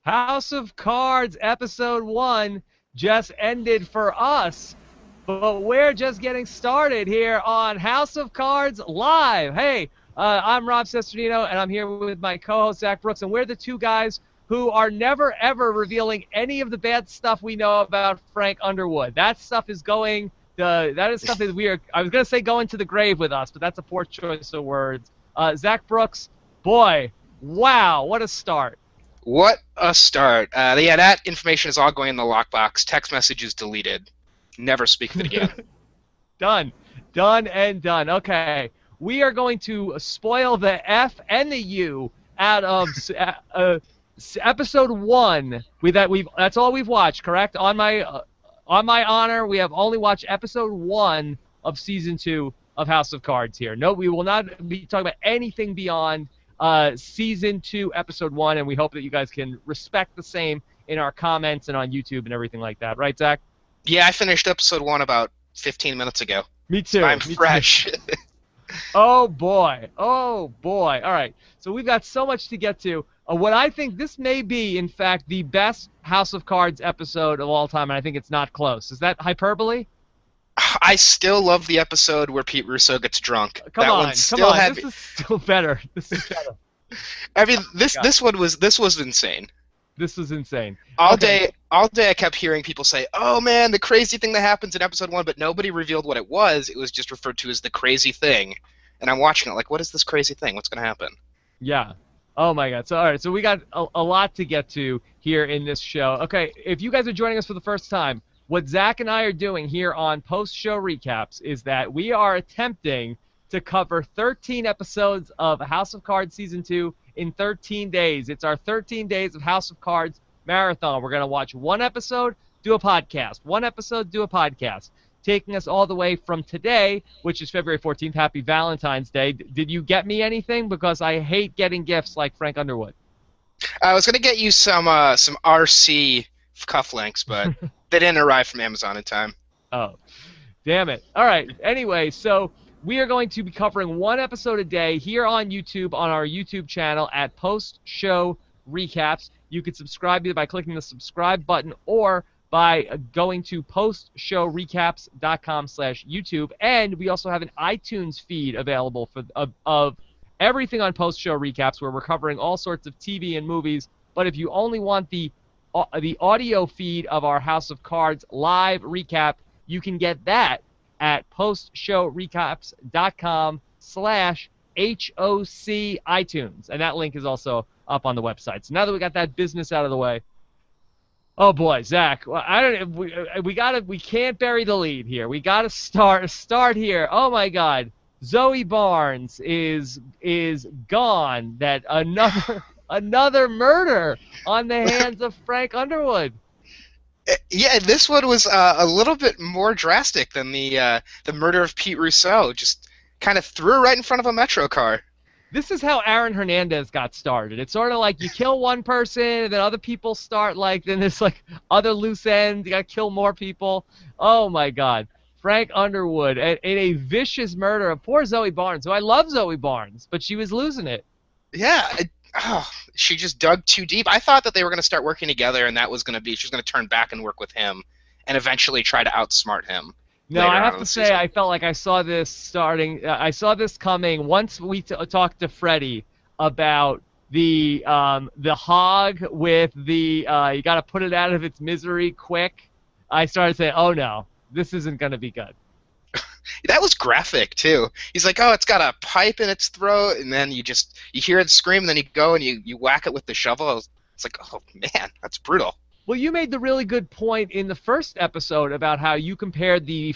House of Cards episode 1 just ended for us, but we're just getting started here on House of Cards Live. Hey, I'm Rob Cesternino, and I'm here with my co-host Zach Brooks, and we're the two guys who are never ever revealing any of the bad stuff we know about Frank Underwood. That stuff is going. That is stuff that we are. I was gonna say going to the grave with us, but that's a poor choice of words. Zach Brooks, boy, wow, what a start. What a start. Yeah, that information is all going in the lockbox. Text messages deleted. Never speak of it again. Done. Done and done. Okay. We are going to spoil the F and the U out of episode 1. That's all we've watched, correct? On my honor, we have only watched episode 1 of season 2 of House of Cards here. No, we will not be talking about anything beyond season 2, episode 1, and we hope that you guys can respect the same in our comments and on YouTube and everything like that. Right, Zach? Yeah, I finished episode 1 about 15 minutes ago. Me too. I'm fresh. Oh, boy. Oh, boy. All right. So we've got so much to get to. What I think this may be, in fact, the best House of Cards episode of all time, and I think it's not close. Is that hyperbole? I still love the episode where Pete Russo gets drunk. Come on. This is still better. This is better. I mean, this was insane. This was insane. All day I kept hearing people say, "Oh man, the crazy thing that happens in episode 1," but nobody revealed what it was. It was just referred to as the crazy thing. And I'm watching it like, what is this crazy thing? What's going to happen? Yeah. Oh my God. So all right. So we got a lot to get to here in this show. Okay. If you guys are joining us for the first time, what Zach and I are doing here on post-show recaps is that we are attempting to cover 13 episodes of House of Cards Season 2 in 13 days. It's our 13 days of House of Cards marathon. We're going to watch one episode, do a podcast. One episode, do a podcast. Taking us all the way from today, which is February 14th. Happy Valentine's Day. Did you get me anything? Because I hate getting gifts like Frank Underwood. I was going to get you some RC cufflinks, but they didn't arrive from Amazon in time. Oh, damn it. All right. Anyway, so we are going to be covering one episode a day here on YouTube, on our YouTube channel at Post Show Recaps. You can subscribe either by clicking the subscribe button or by going to postshowrecaps.com/YouTube. And we also have an iTunes feed available for of everything on Post Show Recaps, where we're covering all sorts of TV and movies. But if you only want the audio feed of our House of Cards live recap, you can get that at postshowrecaps.com/HOC iTunes. And that link is also up on the website. So now that we got that business out of the way, oh boy, Zach, we can't bury the lead here. We got to start here. Oh my God, Zoe Barnes is gone. That another murder on the hands of Frank Underwood. Yeah, this one was a little bit more drastic than the murder of Pete Russo. Just kind of threw her right in front of a Metro car. This is how Aaron Hernandez got started. It's sort of like you kill one person, and then other people start then there's other loose ends. You got to kill more people. Oh my God, Frank Underwood in a vicious murder of poor Zoe Barnes. So I love Zoe Barnes, but she was losing it. Yeah. She just dug too deep. I thought that they were going to start working together, and that was going to be, she was going to turn back and work with him and eventually try to outsmart him. No, I have to say, I felt like I saw this starting. I saw this coming once we talked to Freddie about the hog with the you got to put it out of its misery quick. I started saying, oh no, this isn't going to be good. That was graphic too. He's like, oh, it's got a pipe in its throat, and then you hear it scream, and then you go and you whack it with the shovel. It's like, oh man, that's brutal. Well, you made the really good point in the first episode about how you compared the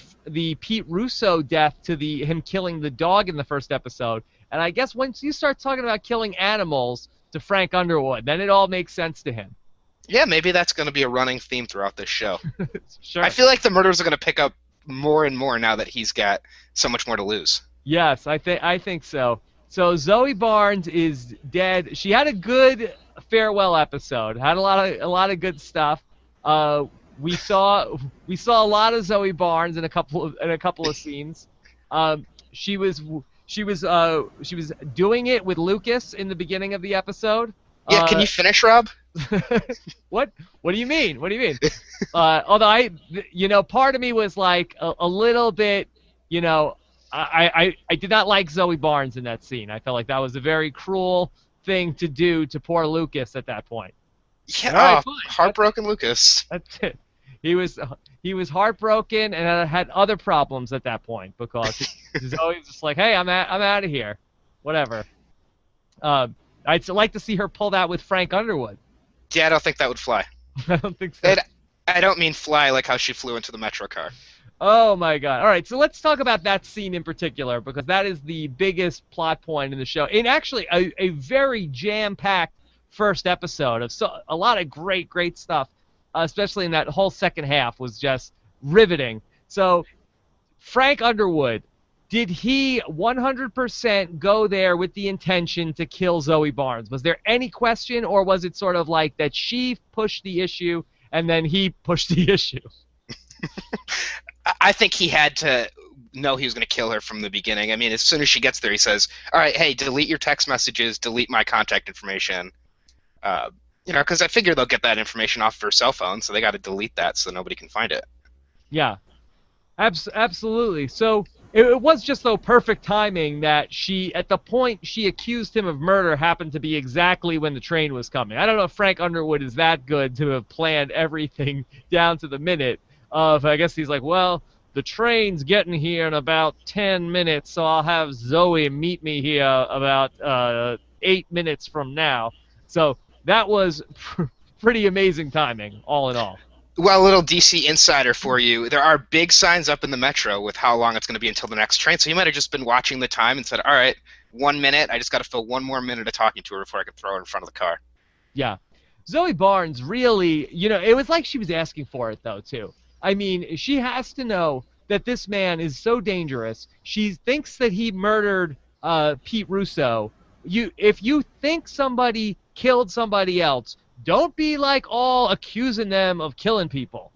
Pete Russo death to him killing the dog in the first episode. And I guess once you start talking about killing animals to Frank Underwood, then it all makes sense to him. Yeah, maybe that's going to be a running theme throughout this show. Sure. I feel like the murders are going to pick up more and more now that he's got so much more to lose. Yes, I think so. So Zoe Barnes is dead. She had a good farewell episode. Had a lot of good stuff. We saw a lot of Zoe Barnes in a couple of scenes. She was doing it with Lucas in the beginning of the episode. Yeah, can you finish, Rob? What? What do you mean? What do you mean? Although part of me was like a little bit, you know, I did not like Zoe Barnes in that scene. I felt like that was a very cruel thing to do to poor Lucas at that point. All right, Yeah, oh, fine. heartbroken Lucas. That's it. He was he was heartbroken and had other problems at that point because Zoe was just like, hey, I'm out of here, whatever. I'd like to see her pull that with Frank Underwood. Yeah, I don't think that would fly. I don't think so. And I don't mean fly like how she flew into the Metro car. Oh my God! All right, so let's talk about that scene in particular because that is the biggest plot point in the show. And actually, a very jam-packed first episode of a lot of great stuff, especially in that whole second half was just riveting. So, Frank Underwood, did he 100% go there with the intention to kill Zoe Barnes? Was there any question, or was it sort of like that she pushed the issue and then he pushed the issue? I think he had to know he was going to kill her from the beginning. I mean, as soon as she gets there, he says, all right, hey, delete your text messages, delete my contact information. Because I figure they'll get that information off of her cell phone, so they got to delete that so nobody can find it. Yeah, absolutely. So it was just so perfect timing that at the point she accused him of murder happened to be exactly when the train was coming. I don't know if Frank Underwood is that good to have planned everything down to the minute. I guess he's like, well, the train's getting here in about 10 minutes, so I'll have Zoe meet me here about 8 minutes from now. So that was pretty amazing timing, all in all. Well, a little DC insider for you. There are big signs up in the Metro with how long it's going to be until the next train, so you might have just been watching the time and said, all right, 1 minute, I just got to fill one more minute of talking to her before I can throw her in front of the car. Yeah. Zoe Barnes really, it was like she was asking for it, though, too. I mean, she has to know that this man is so dangerous. She thinks that he murdered Pete Russo. If you think somebody killed somebody else, don't be like all accusing them of killing people.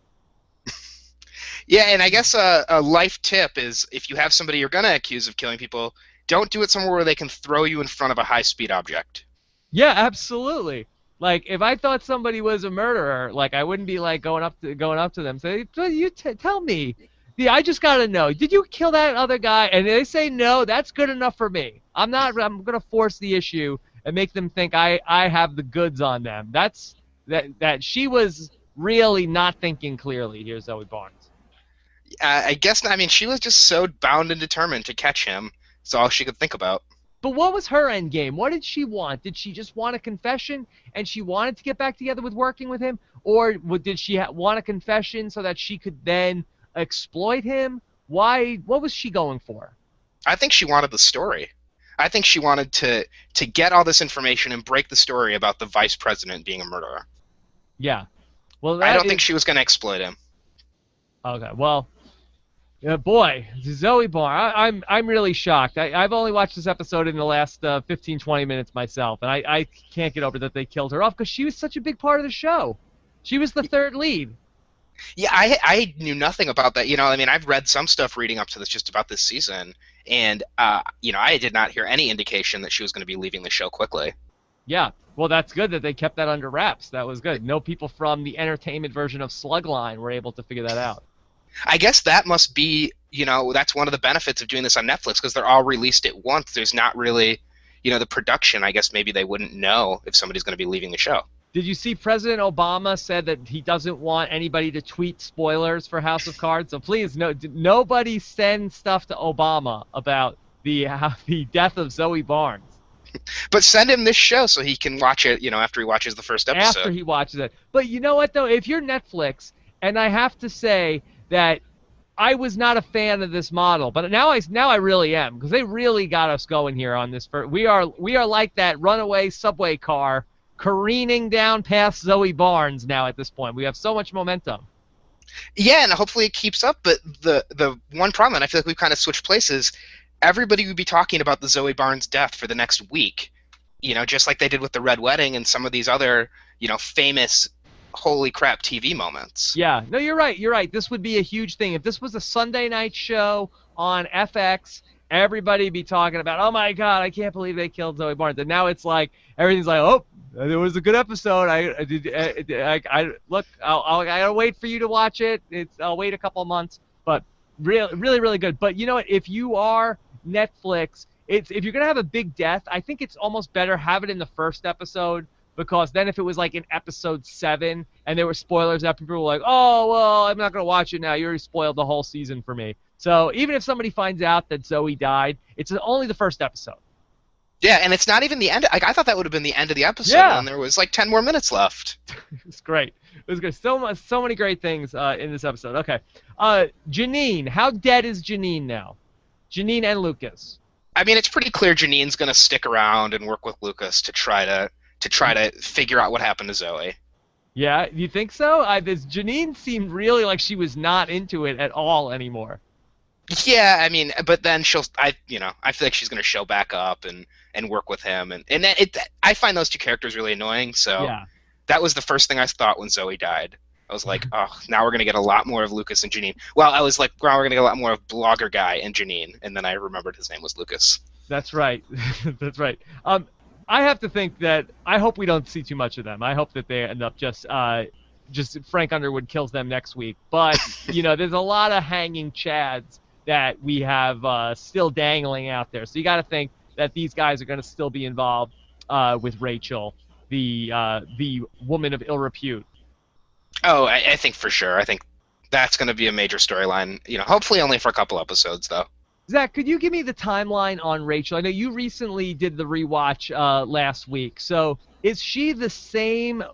Yeah, and I guess a life tip is if you have somebody you're going to accuse of killing people, don't do it somewhere where they can throw you in front of a high-speed object. Yeah, absolutely. Like, if I thought somebody was a murderer, like, I wouldn't be like going up to them, say, tell me. Yeah, I just gotta know. Did you kill that other guy? And they say no. That's good enough for me. I'm gonna force the issue and make them think I have the goods on them. That she was really not thinking clearly here, Zoe Barnes. I guess not. I mean, she was just so bound and determined to catch him. That's all she could think about. But what was her end game? What did she want? Did she just want a confession and she wanted to get back together with working with him? Or did she want a confession so that she could then exploit him? Why? What was she going for? I think she wanted the story. I think she wanted to get all this information and break the story about the vice president being a murderer. Yeah. Well, I don't think she was going to exploit him. Okay. Well, boy, Zoe Barnes, I'm really shocked. I've only watched this episode in the last 15, 20 minutes myself, and I can't get over that they killed her off because she was such a big part of the show. She was the third lead. Yeah, I knew nothing about that. I mean, I've read some stuff reading up to this just about this season, and I did not hear any indication that she was going to be leaving the show quickly. Yeah, well, that's good that they kept that under wraps. That was good. No people from the entertainment version of Slugline were able to figure that out. I guess that must be, that's one of the benefits of doing this on Netflix because they're all released at once. There's not really, the production. I guess maybe they wouldn't know if somebody's going to be leaving the show. Did you see President Obama said that he doesn't want anybody to tweet spoilers for House of Cards? So please, nobody send stuff to Obama about the death of Zoe Barnes. But send him this show so he can watch it, after he watches the first episode. After he watches it. But you know what, though? If you're Netflix, and I have to say that I was not a fan of this model, but now I really am because they really got us going here on this. We are like that runaway subway car careening down past Zoe Barnes now at this point. We have so much momentum. Yeah, and hopefully it keeps up, but the one problem, and I feel like we've kind of switched places, everybody would be talking about the Zoe Barnes death for the next week, just like they did with the Red Wedding and some of these other, famous holy crap TV moments. Yeah, no, you're right. This would be a huge thing. If this was a Sunday night show on FX everybody be talking about, oh my God, I can't believe they killed Zoe Barnes. And now it's like, everything's like, oh, it was a good episode. I look, I gotta wait for you to watch it. I'll wait a couple of months, but really, really good. But you know what? If you are Netflix, if you're gonna have a big death, I think it's almost better have it in the first episode, because then if it was like in episode 7 and there were spoilers that people were like, oh well, I'm not gonna watch it now. You already spoiled the whole season for me. So even if somebody finds out that Zoe died, it's only the first episode. Yeah, and it's not even the end. Like, I thought that would have been the end of the episode, Yeah. and there was like 10 more minutes left. It's great. It was good. So many great things in this episode. Okay. Janine, how dead is Janine now? Janine and Lucas. I mean, it's pretty clear Janine's going to stick around and work with Lucas to try to figure out what happened to Zoe. Yeah, you think so? This Janine seemed really like she was not into it at all anymore. Yeah, I mean, but then I feel like she's going to show back up and work with him, and I find those two characters really annoying. So Yeah. that was the first thing I thought when Zoe died. I was like, oh, now we're going to get a lot more of Lucas and Janine. Well, I was like, now we're going to get a lot more of Blogger Guy and Janine, and then I remembered his name was Lucas. That's right. That's right. I have to think that I hope we don't see too much of them. I hope that they end up just Frank Underwood kills them next week. But there's a lot of hanging chads that we have still dangling out there. So you got to think that these guys are going to still be involved with Rachel, the woman of ill repute. Oh, I think for sure. I think that's going to be a major storyline. Hopefully only for a couple episodes, though. Zach, could you give me the timeline on Rachel? I know you recently did the rewatch last week. So is she the same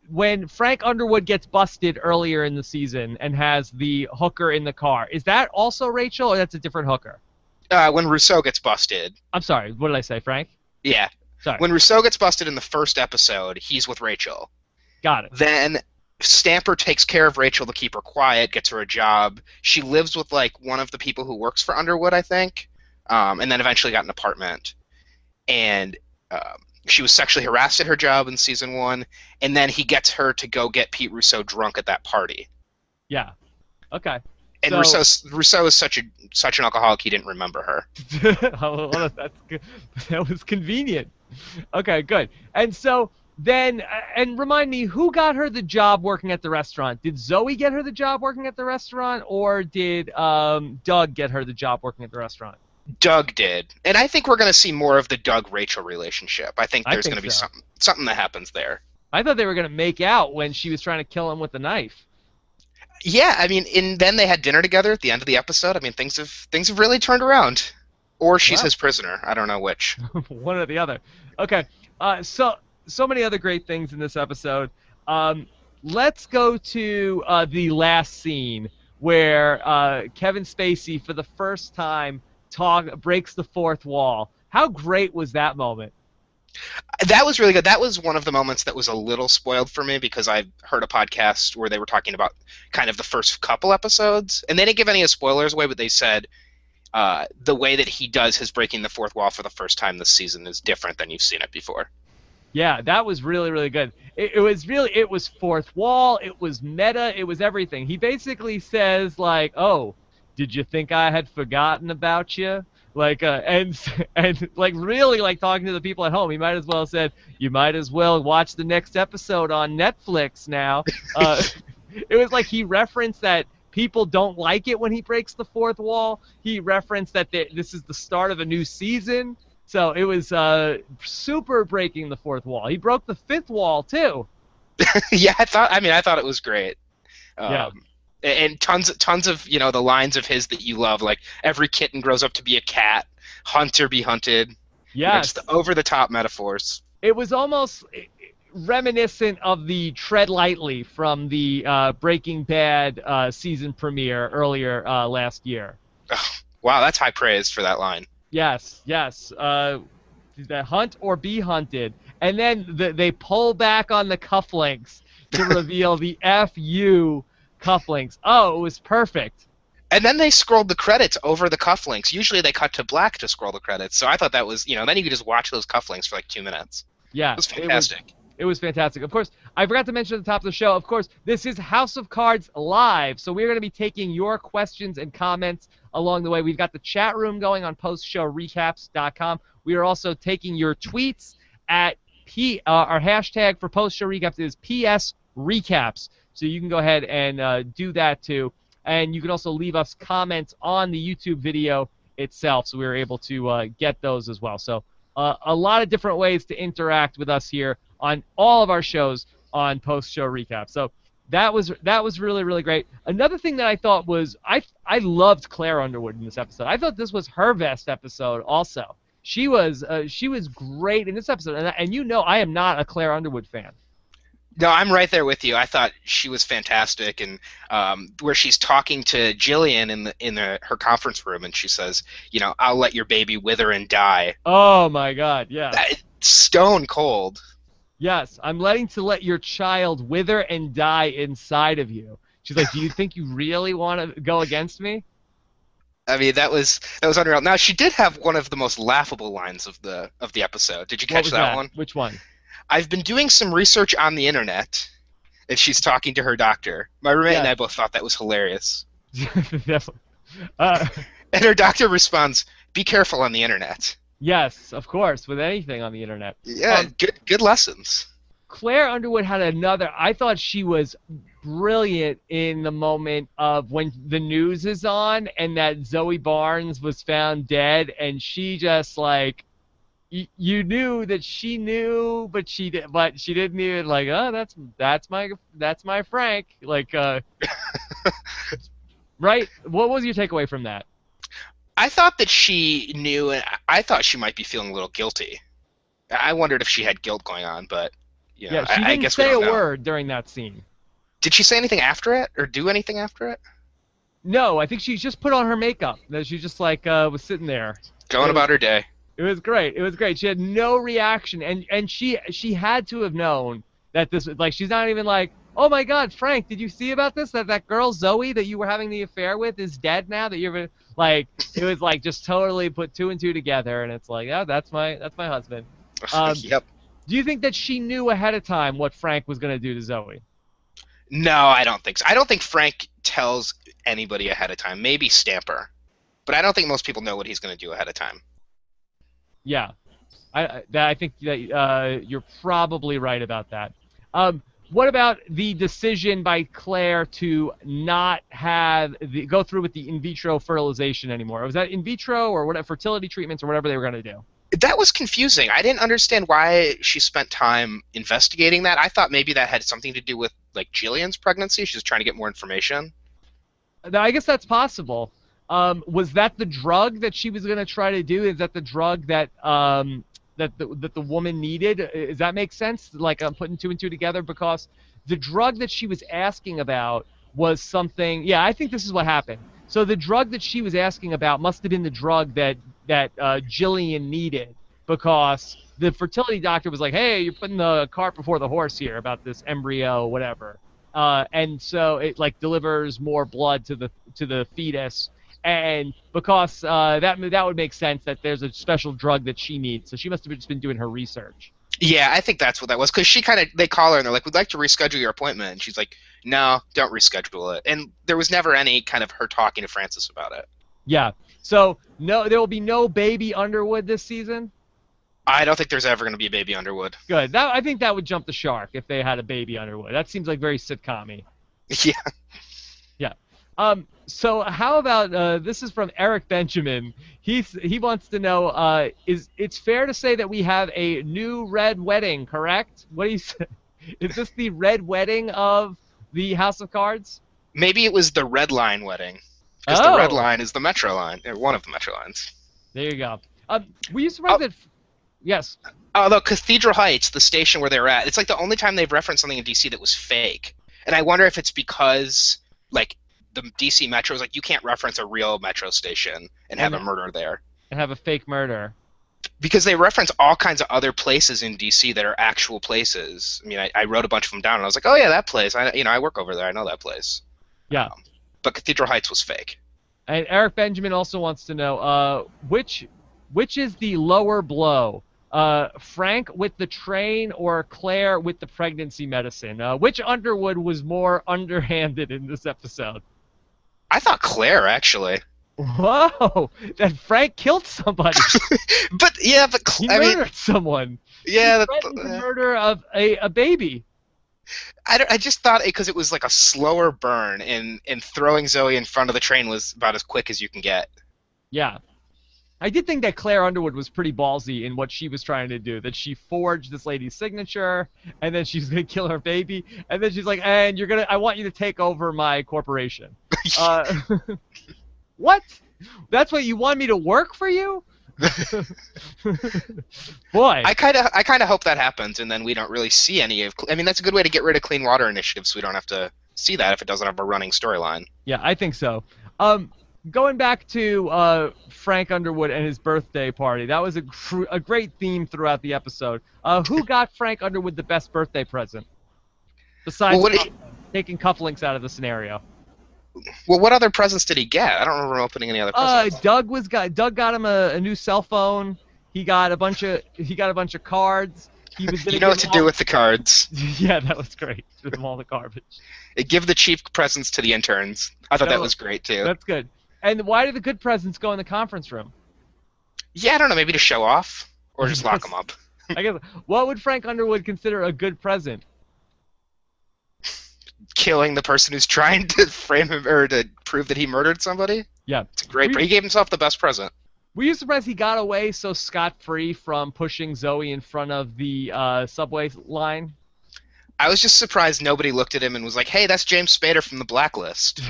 when Frank Underwood gets busted earlier in the season and has the hooker in the car? Is that also Rachel, or that's a different hooker? When Rousseau gets busted. I'm sorry, what did I say, Frank? Yeah. Sorry. When Rousseau gets busted in the first episode, he's with Rachel. Got it. Then Stamper takes care of Rachel to keep her quiet, gets her a job. She lives with like one of the people who works for Underwood, I think, and then eventually got an apartment. And she was sexually harassed at her job in season 1, and then he gets her to go get Pete Rousseau drunk at that party. Yeah. Okay. And So- Rousseau is such an alcoholic he didn't remember her. Oh, that's good. That was convenient. Okay, good. And so then, and remind me, who got her the job working at the restaurant? Did Zoe get her the job working at the restaurant, or did Doug get her the job working at the restaurant? Doug did, and I think we're going to see more of the Doug-Rachel relationship. I think there's going to be so. something that happens there. I thought they were going to make out when she was trying to kill him with the knife. Yeah, I mean, and then they had dinner together at the end of the episode. I mean, things have really turned around. Or she's Wow. his prisoner. I don't know which. One or the other. Okay. So many other great things in this episode. Let's go to the last scene where Kevin Spacey, for the first time, breaks the fourth wall. How great was that moment? That was really good. That was one of the moments that was a little spoiled for me because I heard a podcast where they were talking about kind of the first couple episodes, and they didn't give any spoilers away, but they said the way that he does his breaking the fourth wall for the first time this season is different than you've seen it before. Yeah, that was really, really good. It was fourth wall, it was meta, it was everything. He basically says, like, oh, did you think I had forgotten about you? Like, and like really like talking to the people at home. He might as well have said, you might as well watch the next episode on Netflix now. It was like he referenced that people don't like it when he breaks the fourth wall. He referenced that this is the start of a new season. So it was super breaking the fourth wall. He broke the fifth wall too. Yeah, I thought it was great. Yeah. And tons of the lines of his that you love, like every kitten grows up to be a cat, hunt or be hunted. Yes. Just over the top metaphors. It was almost reminiscent of the Tread Lightly from the Breaking Bad season premiere earlier last year. Oh, wow, that's high praise for that line. Yes. The hunt or be hunted. And then they pull back on the cufflinks to reveal the FU cufflinks. Oh, it was perfect. And then they scrolled the credits over the cufflinks. Usually they cut to black to scroll the credits. So I thought that was, then you could just watch those cufflinks for like 2 minutes. Yeah. It was fantastic. It was fantastic. Of course, I forgot to mention at the top of the show, of course, this is House of Cards Live, so we're going to be taking your questions and comments along the way. We've got the chat room going on postshowrecaps.com. We are also taking your tweets at our hashtag for post show recaps is PS Recaps. So you can go ahead and do that too. And you can also leave us comments on the YouTube video itself, so we were able to get those as well. So a lot of different ways to interact with us here on all of our shows on Post Show Recap. So that was really, really great. Another thing that I thought was I loved Claire Underwood in this episode. I thought this was her best episode also. She was great in this episode, and you know I am not a Claire Underwood fan. No, I'm right there with you. I thought she was fantastic, and where she's talking to Jillian in her conference room, and she says, you know, I'll let your baby wither and die. Oh my God, yeah. Stone cold. Yes, I'm let your child wither and die inside of you. She's like, do you think you really want to go against me? I mean, that was unreal. Now, she did have one of the most laughable lines of the episode. Did you catch that one? Which one? I've been doing some research on the internet, and she's talking to her doctor. My roommate and I both thought that was hilarious. And her doctor responds, "Be careful on the internet." Yes, of course, with anything on the internet. Yeah, good lessons. Claire Underwood had another. I thought she was brilliant in the moment of when the news is on and that Zoe Barnes was found dead, and she just like. You knew that she knew, but she didn't even like. Oh, that's my Frank. Like, right? What was your takeaway from that? I thought that she knew, and I thought she might be feeling a little guilty. I wondered if she had guilt going on, but you know, yeah, she I didn't guess say we don't a know. word during that scene. Did she say anything after it, or do anything after it? No, I think she just put on her makeup. That she just like was sitting there, going about her day. It was great. It was great. She had no reaction, and she had to have known that this like she's not even like, oh my God, Frank, did you see about this? That girl Zoe that you were having the affair with is dead now. That you're like, it was like just totally put two and two together, and it's like, oh, that's my husband. Yep. Do you think that she knew ahead of time what Frank was going to do to Zoe? No, I don't think so. I don't think Frank tells anybody ahead of time. Maybe Stamper, but I don't think most people know what he's going to do ahead of time. Yeah, I think that you're probably right about that. What about the decision by Claire to not go through with the in vitro fertilization anymore? Was that in vitro or whatever, fertility treatments or whatever they were going to do? That was confusing. I didn't understand why she spent time investigating that. I thought maybe that had something to do with like Jillian's pregnancy. She's trying to get more information. I guess that's possible. Was that the drug that she was going to try to do? Is that the drug that that the woman needed? Does that make sense? Like I'm putting two and two together, because the drug that she was asking about was something. Yeah, I think this is what happened. So the drug that she was asking about must have been the drug that Jillian needed, because the fertility doctor was like, "Hey, you're putting the cart before the horse here about this embryo, whatever." And so it like delivers more blood to the fetus. And because that would make sense that there's a special drug that she needs, so she must have just been doing her research. Yeah, I think that's what that was, because they call her and they're like, "We'd like to reschedule your appointment," and she's like, "No, don't reschedule it." And there was never any kind of her talking to Francis about it. Yeah. So no, there will be no baby Underwood this season. I don't think there's ever going to be a baby Underwood. Good. I think that would jump the shark if they had a baby Underwood. That seems like very sitcom-y. Yeah. Yeah. So how about this is from Eric Benjamin. He wants to know it's fair to say that we have a new red wedding, correct? What do you say? Is this the red wedding of the House of Cards? Maybe it was the Red Line wedding, because the Red Line is the Metro line, or one of the Metro lines. There you go. Were you surprised that? Yes. Although Cathedral Heights, the station where they're at, it's like the only time they've referenced something in DC that was fake. And I wonder if it's because like the DC Metro is like, you can't reference a real Metro station and have a murder there. And have a fake murder. Because they reference all kinds of other places in DC that are actual places. I mean, I wrote a bunch of them down, and I was like, oh yeah, that place. I work over there. I know that place. Yeah. But Cathedral Heights was fake. And Eric Benjamin also wants to know which is the lower blow, Frank with the train or Claire with the pregnancy medicine? Which Underwood was more underhanded in this episode? I thought Claire actually. Whoa! That Frank killed somebody. But yeah, but He I mean, murdered someone. yeah, He threatened the murder of a baby. I just thought because it was like a slower burn, and throwing Zoe in front of the train was about as quick as you can get. Yeah. I did think that Claire Underwood was pretty ballsy in what she was trying to do. That she forged this lady's signature, and then she's gonna kill her baby, and then she's like, "And I want you to take over my corporation." Uh, what? That's what you want me to work for you? Boy. I kind of hope that happens, and then we don't really see any of. I mean, that's a good way to get rid of Clean Water Initiative, so we don't have to see that if it doesn't have a running storyline. Yeah, I think so. Going back to Frank Underwood and his birthday party, that was a great theme throughout the episode. Who got Frank Underwood the best birthday present? Besides taking cufflinks out of the scenario. Well, what other presents did he get? I don't remember opening any other presents. Doug got him a new cell phone. He got a bunch of cards. He was you know what to do with the cards. Yeah, that was great. With them all the garbage. Give the cheap presents to the interns. I thought that was great too. That's good. And why do the good presents go in the conference room? Yeah, I don't know. Maybe to show off, or just lock them up. I guess. What would Frank Underwood consider a good present? Killing the person who's trying to frame him or to prove that he murdered somebody. Yeah, it's great. He gave himself the best present. Were you surprised he got away so scot-free from pushing Zoe in front of the subway line? I was just surprised nobody looked at him and was like, "Hey, that's James Spader from The Blacklist."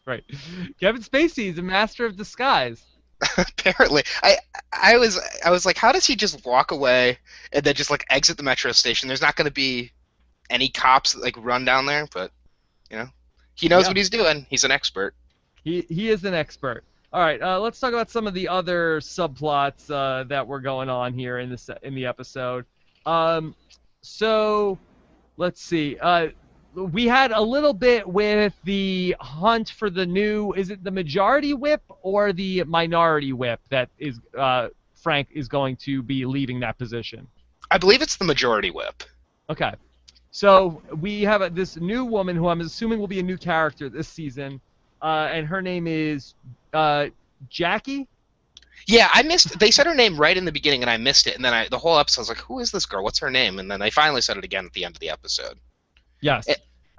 Right. Kevin Spacey is a master of disguise. Apparently, I was like, how does he just walk away and then just like exit the metro station? There's not going to be any cops that like run down there, but he knows what he's doing. He's an expert. He is an expert. All right, let's talk about some of the other subplots that were going on here in the episode. So let's see. We had a little bit with the hunt for the new. Is it the majority whip or the minority whip that is Frank is going to be leaving that position? I believe it's the majority whip. Okay. So we have this new woman who I'm assuming will be a new character this season, and her name is Jackie. Yeah, I missed. They said her name right in the beginning, and I missed it. And then the whole episode I was like, "Who is this girl? What's her name?" And then they finally said it again at the end of the episode. Yes.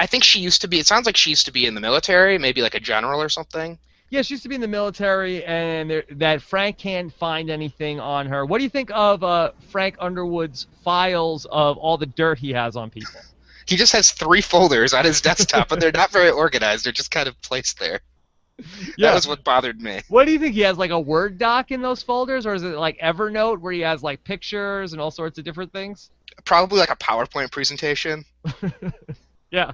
I think she used to be. It sounds like she used to be in the military, maybe like a general or something. Yeah, she used to be in the military, and that Frank can't find anything on her. What do you think of Frank Underwood's files of all the dirt he has on people? He just has 3 folders on his desktop, but they're not very organized. They're just kind of placed there. Yeah. That was what bothered me. What do you think? He has like a Word doc in those folders, or is it like Evernote where he has like pictures and all sorts of different things? Probably like a PowerPoint presentation. Yeah.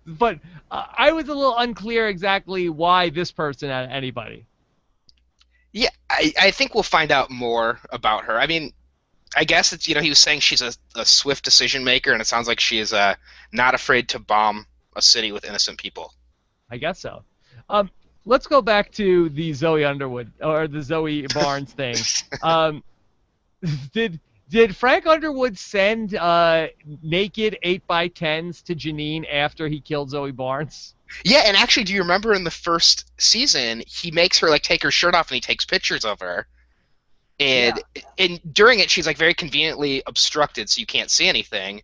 But I was a little unclear exactly why this person had anybody. Yeah, I think we'll find out more about her. I mean, I guess it's, he was saying she's a swift decision maker, and it sounds like she is not afraid to bomb a city with innocent people. I guess so. Let's go back to the Zoe Underwood, or the Zoe Barnes thing. Did Frank Underwood send naked 8x10s to Janine after he killed Zoe Barnes? Yeah, and actually, do you remember in the first season, he makes her like take her shirt off and he takes pictures of her. And during it, she's like very conveniently obstructed, so you can't see anything.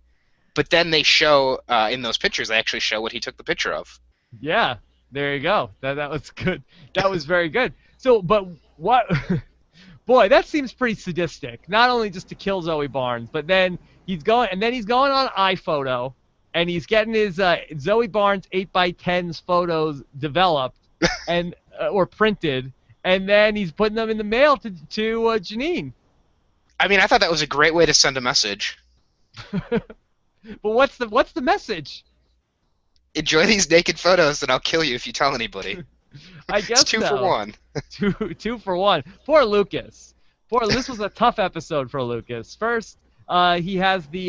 But then they show in those pictures, they actually show what he took the picture of. Yeah, there you go. That was good. That was very good. So, but what? Boy, that seems pretty sadistic. Not only just to kill Zoe Barnes, but then he's going on iPhoto, and he's getting his Zoe Barnes 8x10s photos developed and or printed, and then he's putting them in the mail to Janine. I mean, I thought that was a great way to send a message. But what's the message? Enjoy these naked photos, and I'll kill you if you tell anybody. I guess it's 2 for 1. Two for one. Poor Lucas. This was a tough episode for Lucas. First, he has he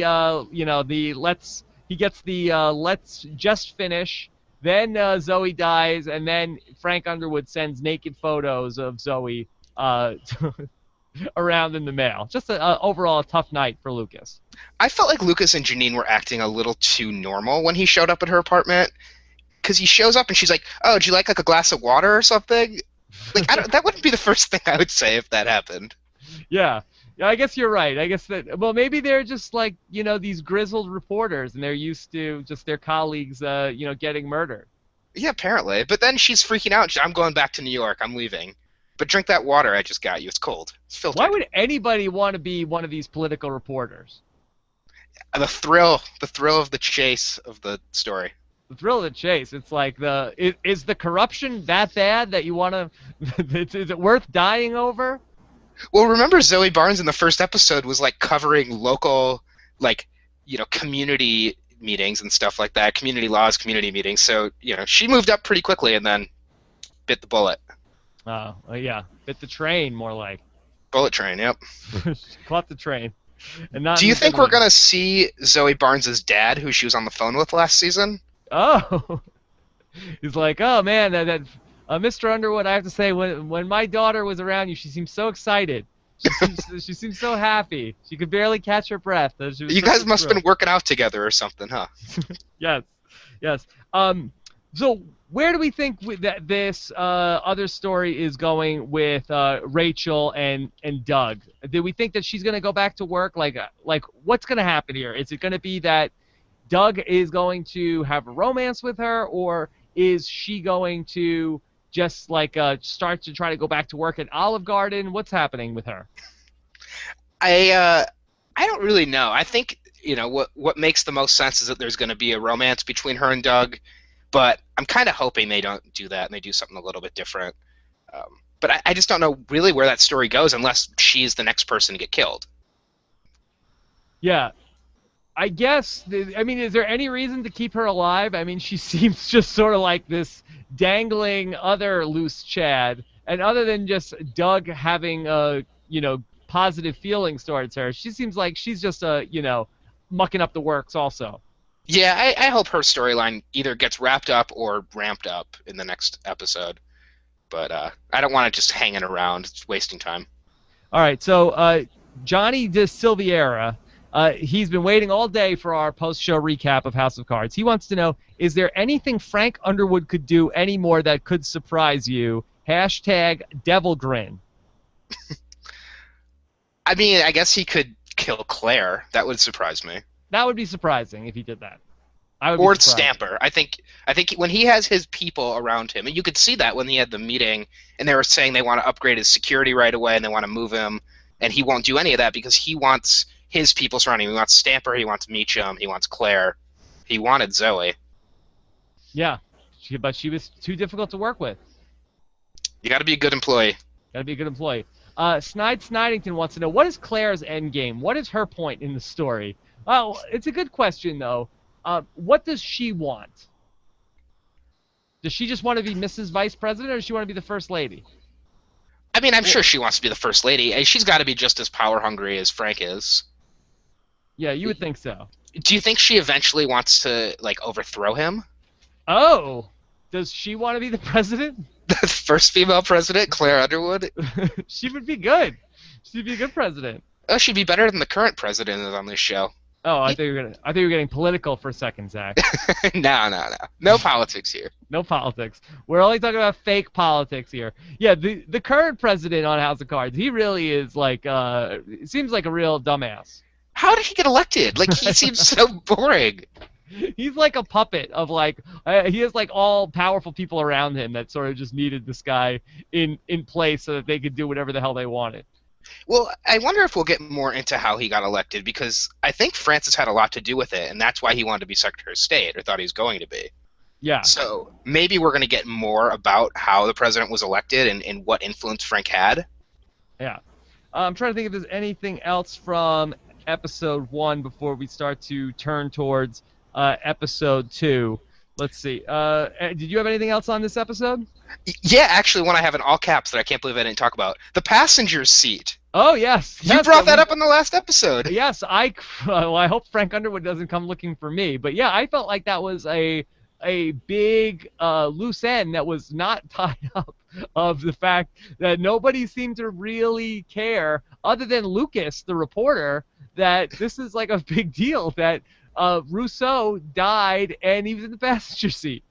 gets the let's just finish. Then Zoe dies, and then Frank Underwood sends naked photos of Zoe around in the mail. Just overall a tough night for Lucas. I felt like Lucas and Janine were acting a little too normal when he showed up at her apartment. Because he shows up and she's like, "Oh, do you like a glass of water or something?" Like, that wouldn't be the first thing I would say if that happened. Yeah. Yeah, I guess you're right. I guess that, well, maybe they're just like, these grizzled reporters and they're used to just their colleagues, getting murdered. Yeah, apparently. But then she's freaking out. I'm going back to New York. I'm leaving. But drink that water I just got you. It's cold. It's filtered. Why would anybody want to be one of these political reporters? The thrill of the chase of the story. The thrill of the chase. It's like is the corruption that bad that you want to? Is it worth dying over? Well, remember Zoe Barnes in the first episode was like covering local, community meetings and stuff like that, community laws, community meetings. So she moved up pretty quickly and then bit the bullet. Oh, yeah, bit the train more like. Bullet train, yep. Caught the train. And not. Do you think we're gonna see Zoe Barnes' dad, who she was on the phone with last season? Oh, he's like, oh man, Mr. Underwood, I have to say, when my daughter was around you, she seemed so excited. She seemed so happy. She could barely catch her breath. You guys must have been working out together or something, huh? Yes, yes. So where do we think that this other story is going with Rachel and Doug? Do we think that she's going to go back to work? Like what's going to happen here? Is it going to be that Doug is going to have a romance with her, or is she going to just start to try to go back to work at Olive Garden? What's happening with her? I don't really know. I think what makes the most sense is that there's going to be a romance between her and Doug, but I'm kind of hoping they don't do that and they do something a little bit different. But I just don't know really where that story goes unless she's the next person to get killed. Yeah. I guess, is there any reason to keep her alive? I mean, she seems just sort of like this dangling other loose Chad. And other than just Doug having, positive feelings towards her, she seems like she's just, mucking up the works also. Yeah, I hope her storyline either gets wrapped up or ramped up in the next episode. But I don't want it just hanging around. It's wasting time. All right, so Johnny De Silveira, he's been waiting all day for our post-show recap of House of Cards. He wants to know, is there anything Frank Underwood could do anymore that could surprise you? Hashtag Devil Grin. I mean, I guess he could kill Claire. That would surprise me. That would be surprising if he did that. Or Stamper. I think when he has his people around him, and you could see that when he had the meeting, and they were saying they want to upgrade his security right away, and they want to move him, and he won't do any of that because he wants his people surrounding him. He wants Stamper, he wants Meacham, he wants Claire. He wanted Zoe. Yeah, but she was too difficult to work with. You got to be a good employee. Got to be a good employee. Snidington wants to know, what is Claire's end game? What is her point in the story? Oh, it's a good question, though. What does she want? Does she just want to be Mrs. Vice President, or does she want to be the First Lady? I mean, I'm sure she wants to be the First Lady. She's got to be just as power-hungry as Frank is. Yeah, you would think so. Do you think she eventually wants to, overthrow him? Oh! Does she want to be the president? The first female president, Claire Underwood? She would be good. She'd be a good president. Oh, she'd be better than the current president on this show. Oh, I thought you were getting political for a second, Zach. No. No politics here. No politics. We're only talking about fake politics here. Yeah, the current president on House of Cards, he really is seems like a real dumbass. How did he get elected? He seems so boring. He's like a puppet of he has all powerful people around him that sort of just needed this guy in place so that they could do whatever the hell they wanted. Well, I wonder if we'll get more into how he got elected, because I think Francis had a lot to do with it, and that's why he wanted to be Secretary of State, or thought he was going to be. Yeah. So maybe we're going to get more about how the president was elected and what influence Frank had. Yeah. I'm trying to think if there's anything else from episode 1 before we start to turn towards episode 2. Let's see. Did you have anything else on this episode? Yeah, actually, one I have in all caps that I can't believe I didn't talk about. The passenger seat. Oh, yes. You brought that up in the last episode. Yes, I hope Frank Underwood doesn't come looking for me. But yeah, I felt like that was a a big loose end that was not tied up of the fact that nobody seemed to really care, other than Lucas, the reporter, that this is like a big deal, that Rousseau died and he was in the passenger seat.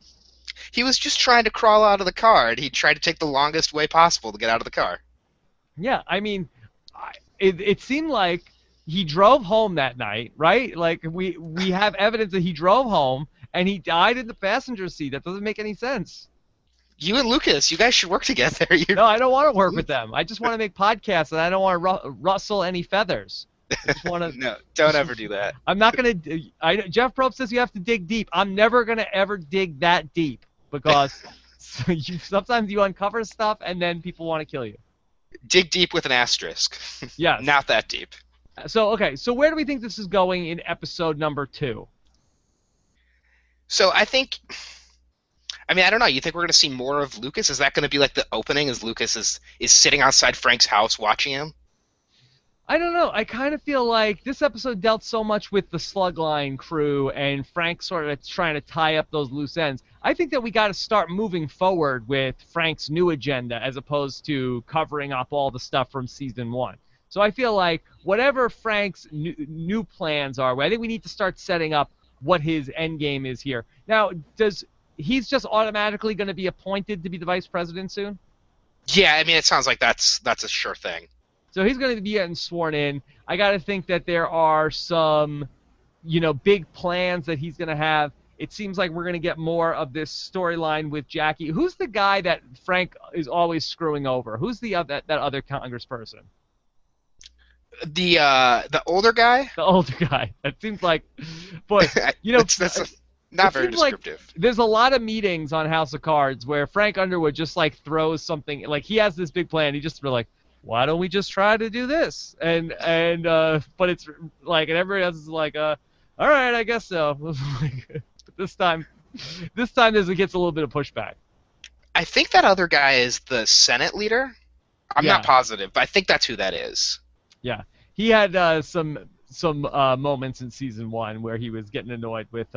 He was just trying to crawl out of the car, and he tried to take the longest way possible to get out of the car. Yeah, I mean, it seemed like he drove home that night, right? Like, we have evidence that he drove home, and he died in the passenger seat. That doesn't make any sense. You and Lucas, you guys should work together. No, I don't want to work with them. I just want to make podcasts, and I don't want to rustle any feathers. I just want to. No, don't ever do that. I'm not going to. Jeff Probst says you have to dig deep. I'm never going to ever dig that deep, because sometimes you uncover stuff, and then people want to kill you. Dig deep with an asterisk. Yes. Not that deep. So, okay, so where do we think this is going in episode number 2? So I think, I mean, I don't know. You think we're going to see more of Lucas? Is that going to be like the opening, as Lucas is sitting outside Frank's house watching him? I don't know. I kind of feel like this episode dealt so much with the Slugline crew and Frank sort of trying to tie up those loose ends. I think that we got to start moving forward with Frank's new agenda as opposed to covering up all the stuff from season 1. So I feel like whatever Frank's new plans are, I think we need to start setting up what his end game is here. Now, he's just automatically going to be appointed to be the vice president soon? Yeah, I mean, it sounds like that's a sure thing. So he's going to be getting sworn in. I got to think that there are some, big plans that he's going to have. It seems like we're going to get more of this storyline with Jackie. Who's the guy that Frank is always screwing over? Who's that other congressperson? The older guy? The older guy. It seems like, boy, that's not very descriptive. Like there's a lot of meetings on House of Cards where Frank Underwood just like throws something, like he has this big plan. He just like, why don't we just try to do this? And but it's like, and everybody else is like, all right, I guess so. this time gets a little bit of pushback. I think that other guy is the Senate leader. I'm not positive, but I think that's who that is. Yeah, he had some moments in season 1 where he was getting annoyed with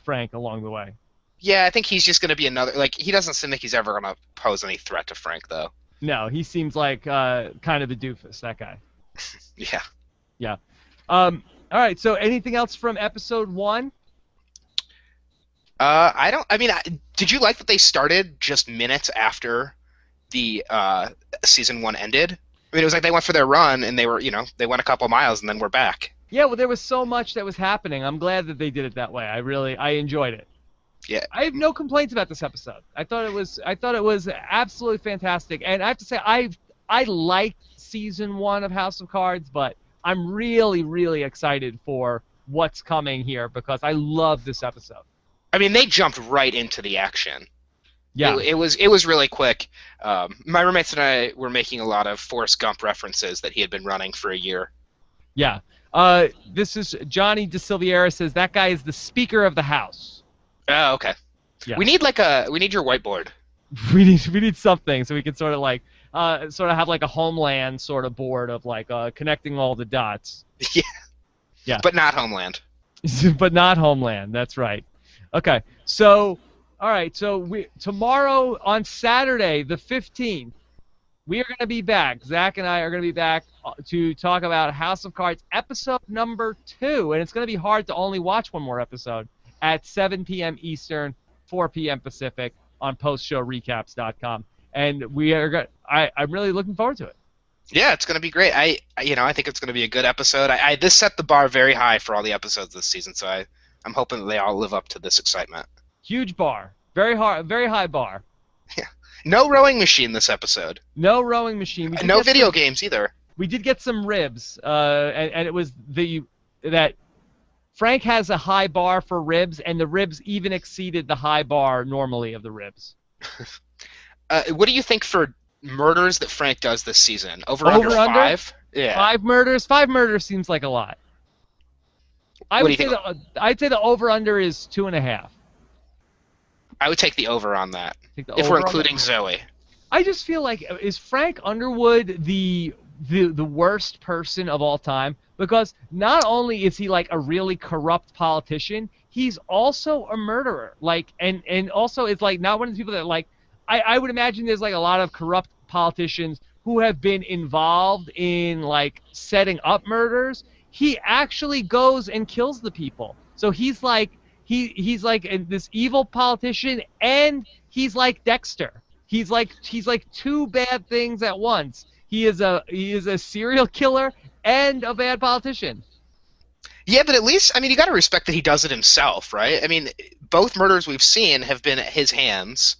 Frank along the way. Yeah, I think he's just going to be another. Like, he doesn't seem like he's ever going to pose any threat to Frank, though. No, he seems like kind of a doofus, that guy. Yeah. Yeah. All right. So, anything else from episode 1? Did you like that they started just minutes after the season 1 ended? I mean, it was like they went for their run, and they went a couple miles, and then we're back. Yeah, well, there was so much that was happening. I'm glad that they did it that way. I enjoyed it. Yeah. I have no complaints about this episode. I thought it was absolutely fantastic, and I have to say I liked season 1 of House of Cards, but I'm really, really excited for what's coming here because I love this episode. I mean, they jumped right into the action. Yeah, it was really quick. My roommates and I were making a lot of Forrest Gump references that he had been running for a year. Yeah. This is Johnny DeSilviera says that guy is the Speaker of the House. Oh, okay. Yeah. We need your whiteboard. We need something so we can sort of have like a Homeland sort of board of like connecting all the dots. Yeah. Yeah. But not Homeland. But not Homeland. That's right. Okay. So. All right, so tomorrow on Saturday, the 15th, we are going to be back. Zach and I are going to be back to talk about House of Cards episode number 2, and it's going to be hard to only watch one more episode at 7 p.m. Eastern, 4 p.m. Pacific on postshowrecaps.com. And I'm really looking forward to it. Yeah, it's going to be great. I think it's going to be a good episode. This set the bar very high for all the episodes this season, so I'm hoping that they all live up to this excitement. Huge bar. Very high bar. Yeah. No rowing machine this episode. No rowing machine. No video games either. We did get some ribs, and it was that Frank has a high bar for ribs, and the ribs even exceeded the high bar normally of the ribs. What do you think for murders that Frank does this season? Over under 5? Yeah. 5 murders? 5 murders seems like a lot. I'd say the over-under is 2.5. I would take the over on that, if we're including Zoe. I just feel like, is Frank Underwood the worst person of all time? Because not only is he like a really corrupt politician, he's also a murderer. Like, and also it's like not one of the people that like. I would imagine there's like a lot of corrupt politicians who have been involved in like setting up murders. He actually goes and kills the people. So he's like he's like this evil politician, and he's like Dexter. He's like two bad things at once. He is a serial killer and a bad politician. Yeah, but at least, I mean, you got to respect that he does it himself, right? I mean, both murders we've seen have been at his hands.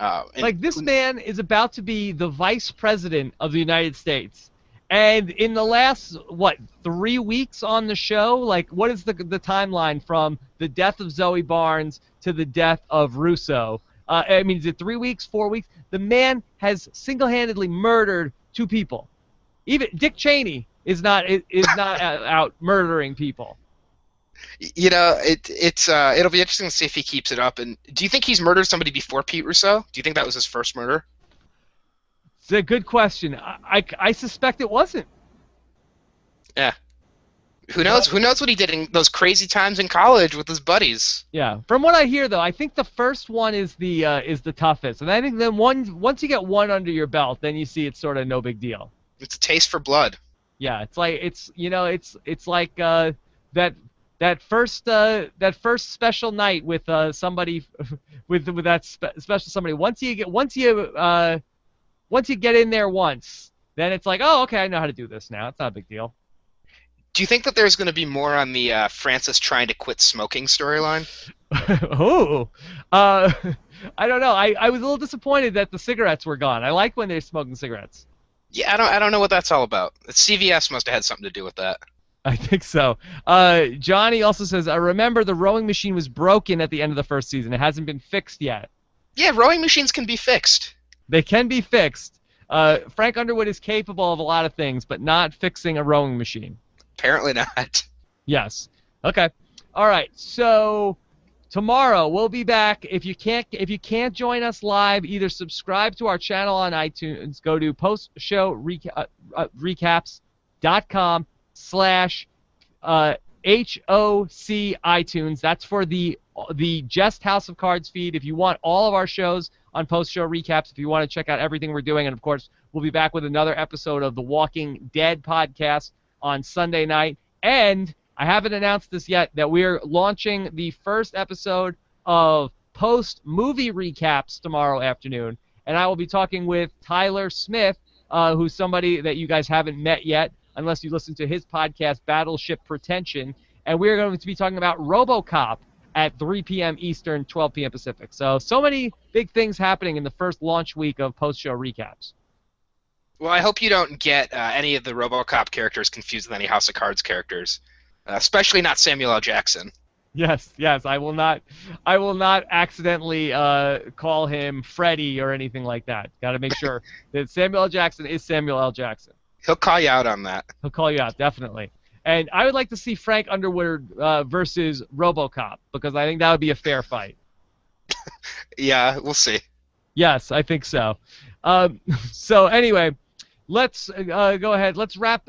And Like this man is about to be the vice president of the United States. And in the last, what, 3 weeks on the show, like what is the timeline from the death of Zoe Barnes to the death of Russo? I mean, is it 3 weeks, 4 weeks? The man has single-handedly murdered two people. Even Dick Cheney is not out murdering people. it'll be interesting to see if he keeps it up. And do you think he's murdered somebody before Pete Russo? Do you think that was his first murder? It's a good question. I suspect it wasn't. Yeah. Who knows? Who knows what he did in those crazy times in college with his buddies? Yeah. From what I hear, though, I think the first one is the toughest, and I think then once you get one under your belt, then you see it's sort of no big deal. It's a taste for blood. Yeah. It's like it's like that first special night with somebody with that special somebody. Once you get in there once, then it's like, oh, okay, I know how to do this now. It's not a big deal. Do you think that there's going to be more on the Francis trying to quit smoking storyline? Oh, I don't know. I was a little disappointed that the cigarettes were gone. I like when they're smoking cigarettes. Yeah, I don't know what that's all about. CVS must have had something to do with that. I think so. Johnny also says, I remember the rowing machine was broken at the end of the first season. It hasn't been fixed yet. Yeah, rowing machines can be fixed. They can be fixed. Frank Underwood is capable of a lot of things, but not fixing a rowing machine. Apparently not. Yes. Okay. All right. So tomorrow we'll be back. If you can't join us live, either subscribe to our channel on iTunes, go to postshowrecaps.com/HOC iTunes. That's for the Just House of Cards feed. If you want all of our shows on Post Show Recaps, if you want to check out everything we're doing, and of course we'll be back with another episode of the Walking Dead podcast on Sunday night. And I haven't announced this yet, that we're launching the first episode of post-movie recaps tomorrow afternoon. And I will be talking with Tyler Smith, who's somebody that you guys haven't met yet, unless you listen to his podcast, Battleship Pretension. And we're going to be talking about RoboCop at 3 p.m. Eastern, 12 p.m. Pacific. So many big things happening in the first launch week of post-show recaps. Well, I hope you don't get any of the RoboCop characters confused with any House of Cards characters, especially not Samuel L. Jackson. Yes, I will not accidentally call him Freddy or anything like that. Got to make sure that Samuel L. Jackson is Samuel L. Jackson. He'll call you out on that. He'll call you out, definitely. And I would like to see Frank Underwood versus RoboCop, because I think that would be a fair fight. Yeah, we'll see. Yes, I think so. So anyway, let's go ahead. Let's wrap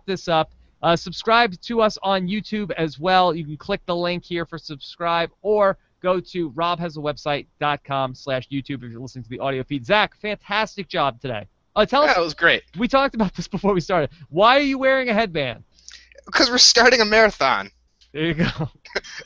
this up. Subscribe to us on YouTube as well. You can click the link here for subscribe, or go to robhasawebsite.com/YouTube if you're listening to the audio feed. Zach, fantastic job today. Tell us. That was great. We talked about this before we started. Why are you wearing a headband? Because we're starting a marathon. There you go.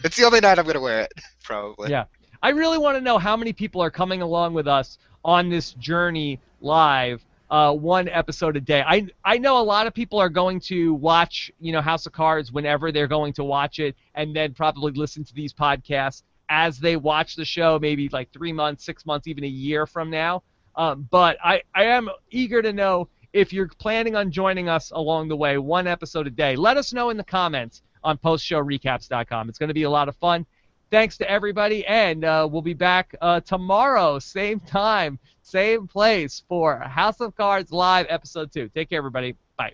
It's the only night I'm going to wear it, probably. Yeah. I really want to know how many people are coming along with us on this journey live, one episode a day. I know a lot of people are going to watch, House of Cards whenever they're going to watch it, and then probably listen to these podcasts as they watch the show, maybe like 3 months, 6 months, even a year from now. But I am eager to know if you're planning on joining us along the way, one episode a day. Let us know in the comments on postshowrecaps.com. It's going to be a lot of fun. Thanks to everybody, and we'll be back tomorrow, same time, same place, for House of Cards Live Episode 2. Take care, everybody. Bye.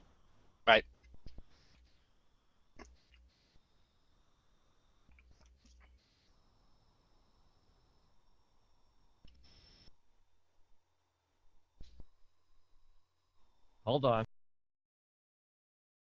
Bye. Hold on.